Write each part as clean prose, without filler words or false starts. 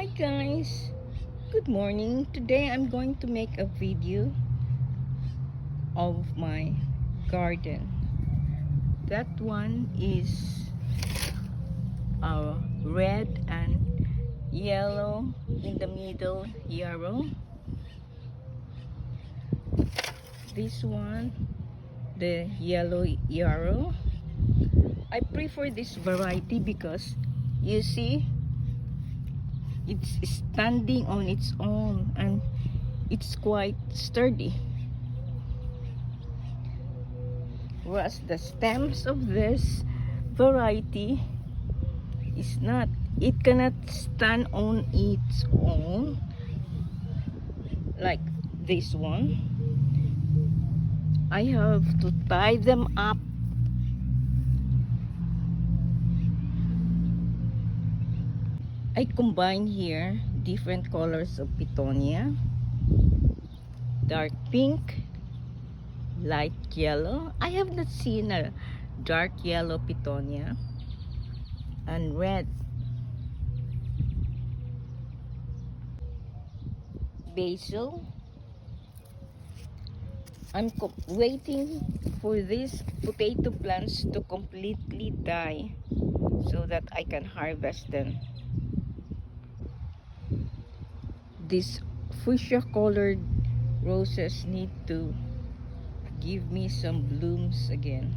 Hi guys, good morning. Today I'm going to make a video of my garden. That one is red and yellow in the middle yarrow. This one, the yellow yarrow. I prefer this variety because you see it's standing on its own and it's quite sturdy, whereas the stems of this variety is not, it cannot stand on its own like this one. I have to tie them up. I combine here different colors of petunia: dark pink, light yellow. I have not seen a dark yellow petunia, and red. Basil. I'm waiting for these potato plants to completely die so that I can harvest them. These fuchsia colored roses need to give me some blooms again.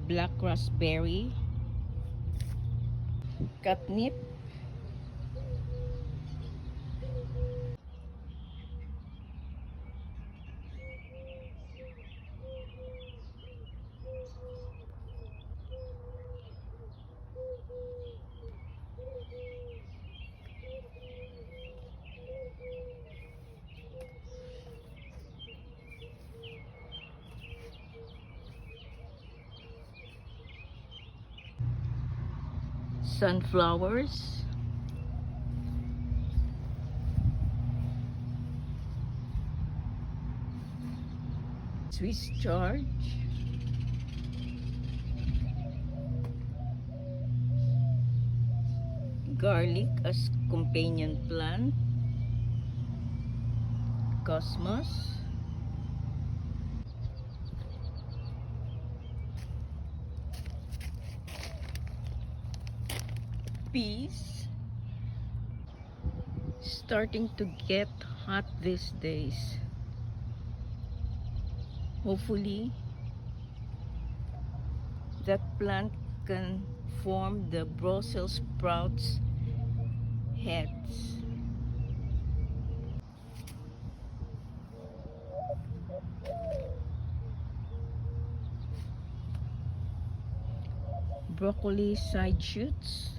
Black raspberry, catnip, sunflowers, Swiss chard, garlic as companion plant, cosmos, peas. Starting to get hot these days. Hopefully that plant can form the Brussels sprouts heads. Broccoli side shoots,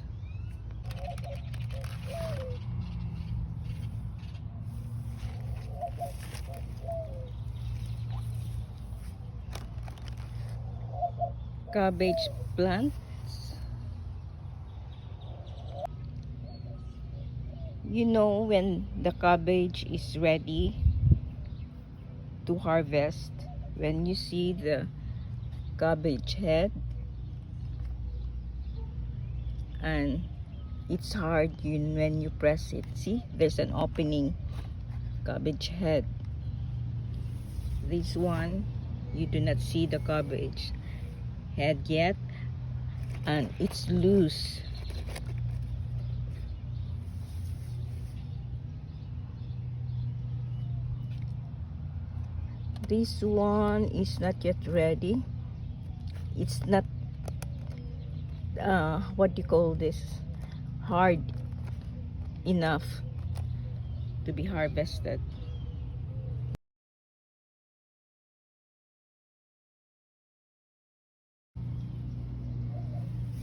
cabbage plants. You know when the cabbage is ready to harvest, when you see the cabbage head and it's hard when you press it. See, there's an opening. Cabbage head. This one, you do not see the cabbage head yet, and it's loose. This one is not yet ready. It's not what do you call this, hard enough to be harvested.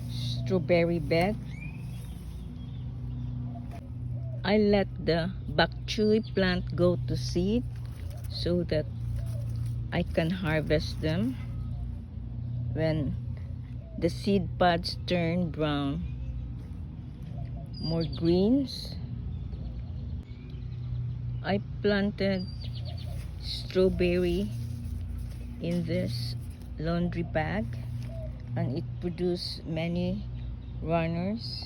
Strawberry bed. I let the bok choy plant go to seed so that I can harvest them when the seed pods turn brown. More greens. I planted strawberry in this laundry bag and it produced many runners,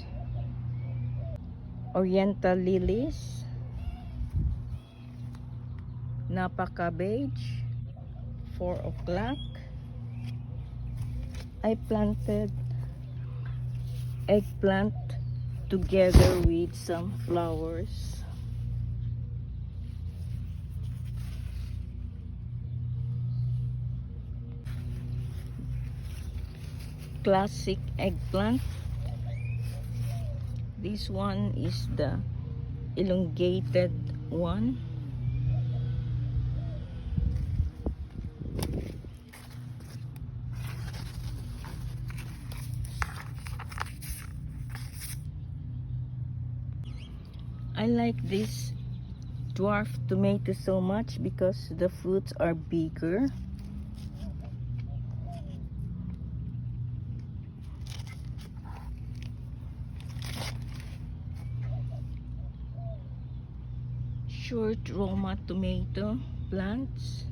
oriental lilies, napa cabbage, 4 o'clock. I planted eggplant together with some flowers. Classic eggplant. This one is the elongated one. I like this dwarf tomato so much because the fruits are bigger. Short Roma tomato plants.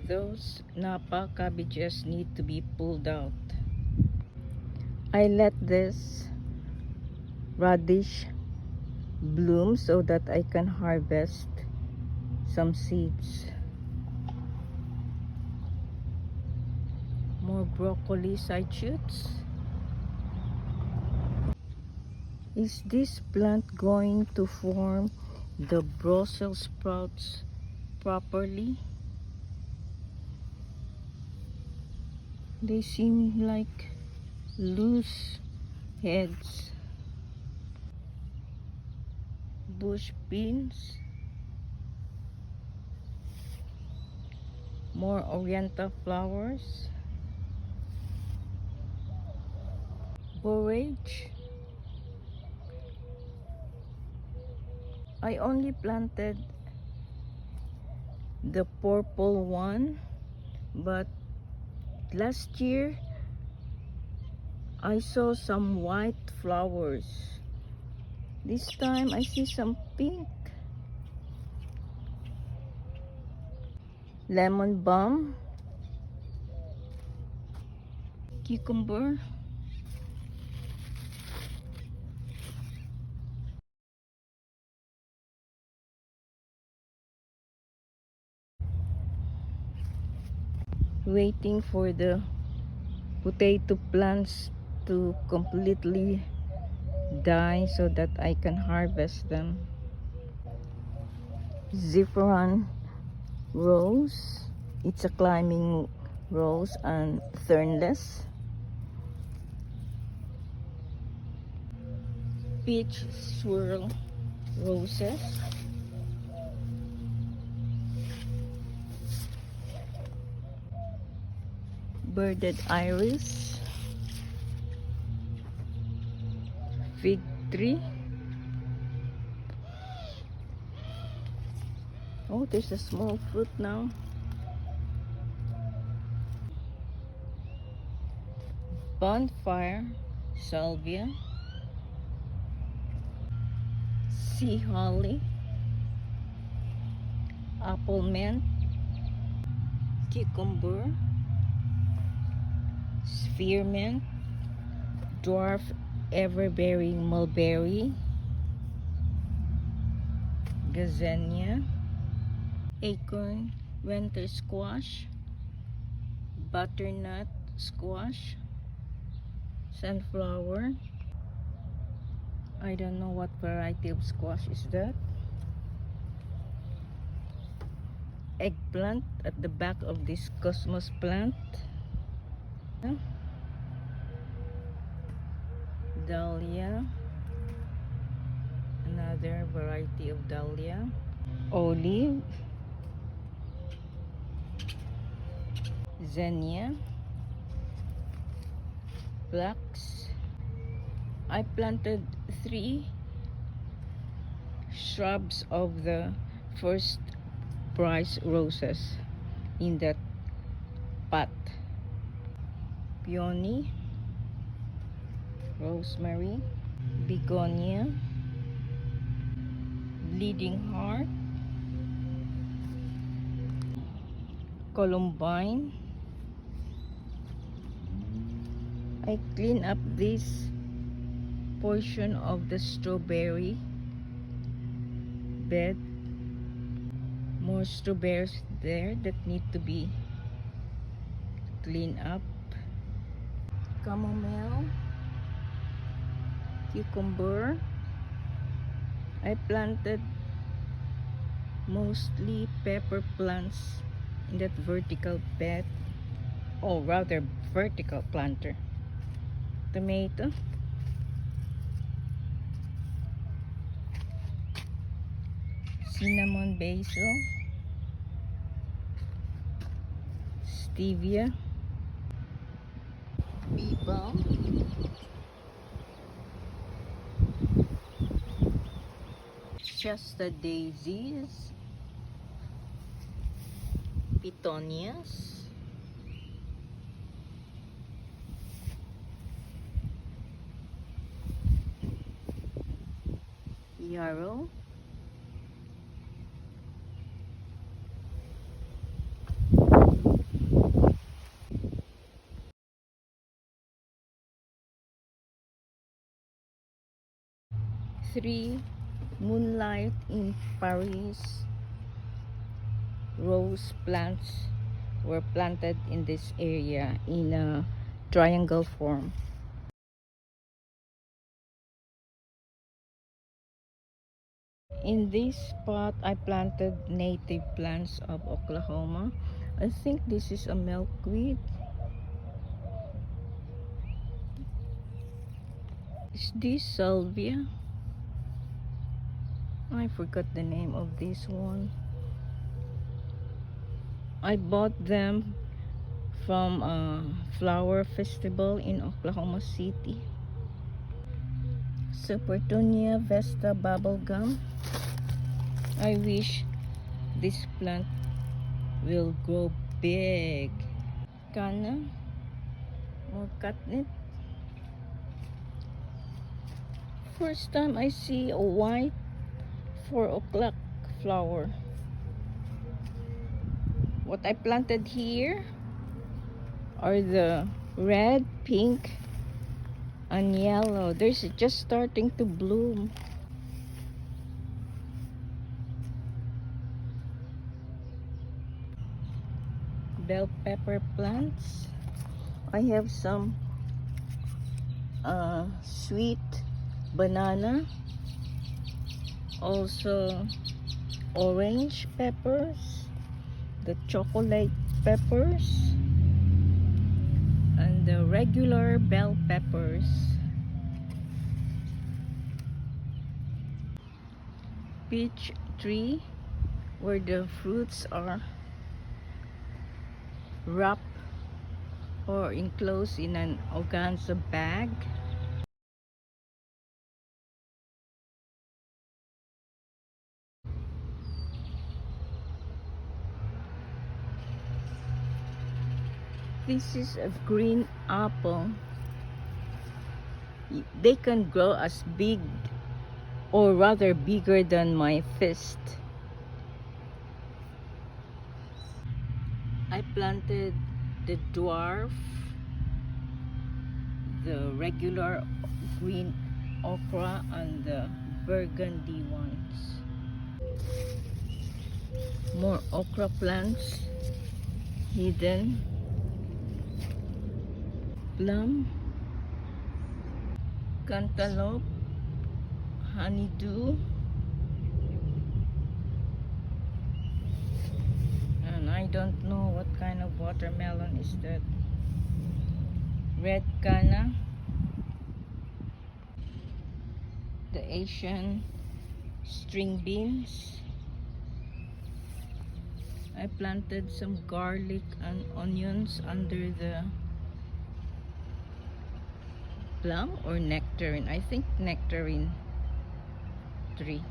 Those napa cabbages need to be pulled out. I let this radish bloom so that I can harvest some seeds. More broccoli side shoots. Is this plant going to form the Brussels sprouts properly? They seem like loose heads. Bush beans. More oriental flowers. Borage. I only planted the purple one, but last year I saw some white flowers. This time I see some pink. Lemon balm. Cucumber. Waiting for the potato plants to completely die so that I can harvest them. Zipperan rose. It's a climbing rose and thornless. Peach swirl roses. Birded iris. Fig tree. Oh, there's a small fruit now. Bonfire salvia. Sea holly. Apple mint. Cucumber. Spearmint. Dwarf everbearing mulberry. Gazania. Acorn winter squash. Butternut squash. Sunflower. I don't know what variety of squash is that. Eggplant at the back of this cosmos plant. Dahlia. Another variety of dahlia. Olive. Zinnia. Flax. I planted 3 shrubs of the first prize roses in that pot. Peony, rosemary, begonia, bleeding heart, columbine. I clean up this portion of the strawberry bed. More strawberries there that need to be cleaned up. Chamomile, cucumber. I planted mostly pepper plants in that vertical bed, or rather vertical planter. Tomato, cinnamon basil, stevia, bee balm, Shasta daisies, petunias, yarrow, three moonlight in Paris rose plants were planted in this area in a triangle form. In this spot, I planted native plants of Oklahoma. I think this is a milkweed. Is this salvia? I forgot the name of this one. I bought them from a flower festival in Oklahoma City. Supertunia Vesta bubblegum. I wish this plant will grow big. Canna, more catnip. First time I see a white 4 o'clock flower. What I planted here are the red, pink, and yellow. There's just starting to bloom. Bell pepper plants. I have some sweet banana, also orange peppers, the chocolate peppers, and the regular bell peppers. Peach tree where the fruits are wrapped or enclosed in an organza bag. This is a green apple. They can grow as big, or rather bigger than my fist. I planted the dwarf, the regular green okra, and the burgundy ones. More okra plants hidden. Plum, cantaloupe, honeydew, and I don't know what kind of watermelon is that. Red canna, the Asian string beans. I planted some garlic and onions under the plum or nectarine. I think nectarine tree.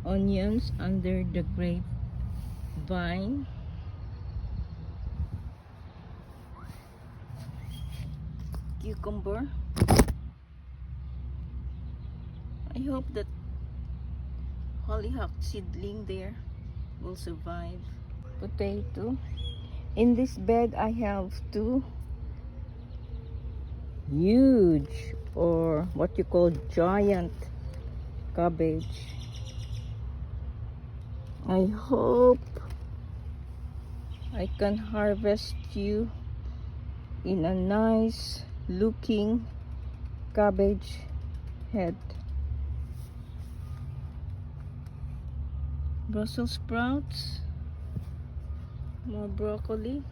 Onions under the grapevine. Cucumber. I hope that hollyhock seedling there will survive. potato. In this bed I have two huge, or what you call giant, cabbage. I hope I can harvest you in a nice looking cabbage head. Brussels sprouts, more broccoli.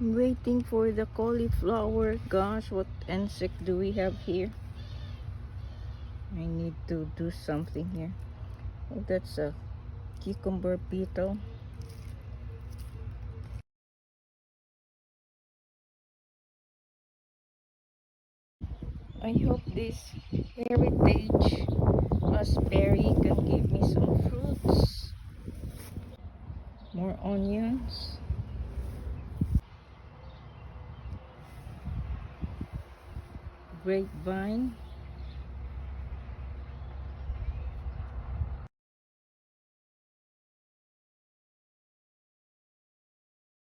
I'm waiting for the cauliflower. Gosh, what insect do we have here? I need to do something here. Oh, that's a cucumber beetle. I hope this heritage raspberry can give me some fruits. More onions. Grapevine.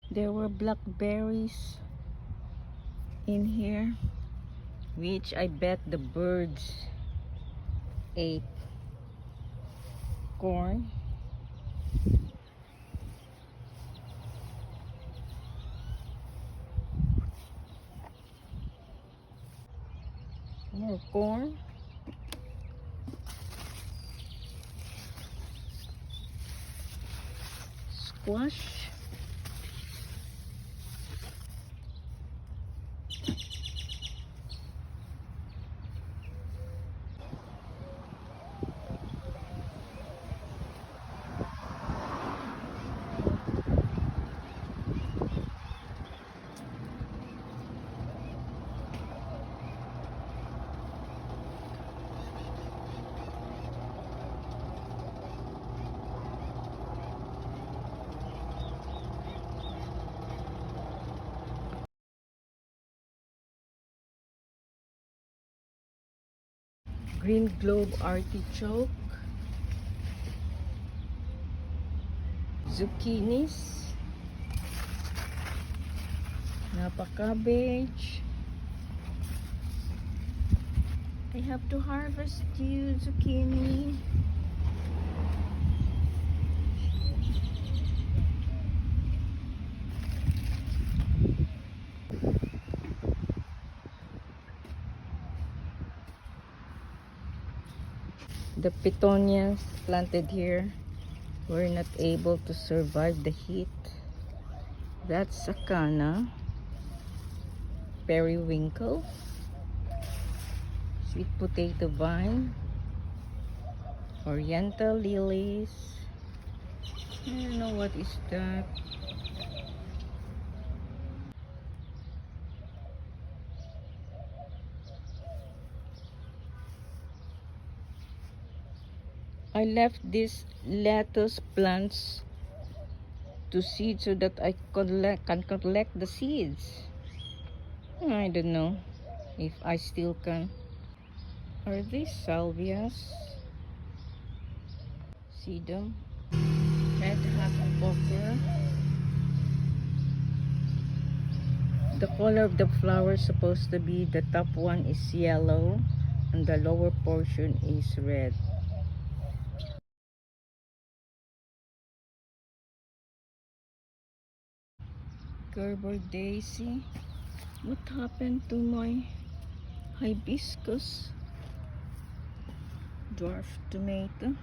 There were blackberries in here, which I bet the birds ate. Corn. More corn. Squash. Green globe artichoke. Zucchinis. Napa cabbage. I have to harvest you, zucchini. The petunias planted here were not able to survive the heat. That's sakana, periwinkle, sweet potato vine, oriental lilies. I don't know what is that. I left these lettuce plants to seed so that I can collect the seeds. I don't know if I still can. Are these salvias? Sedum. Red hackbopper. The color of the flower is supposed to be, the top one is yellow and the lower portion is red. Gerber daisy. What happened to my hibiscus? Dwarf tomato.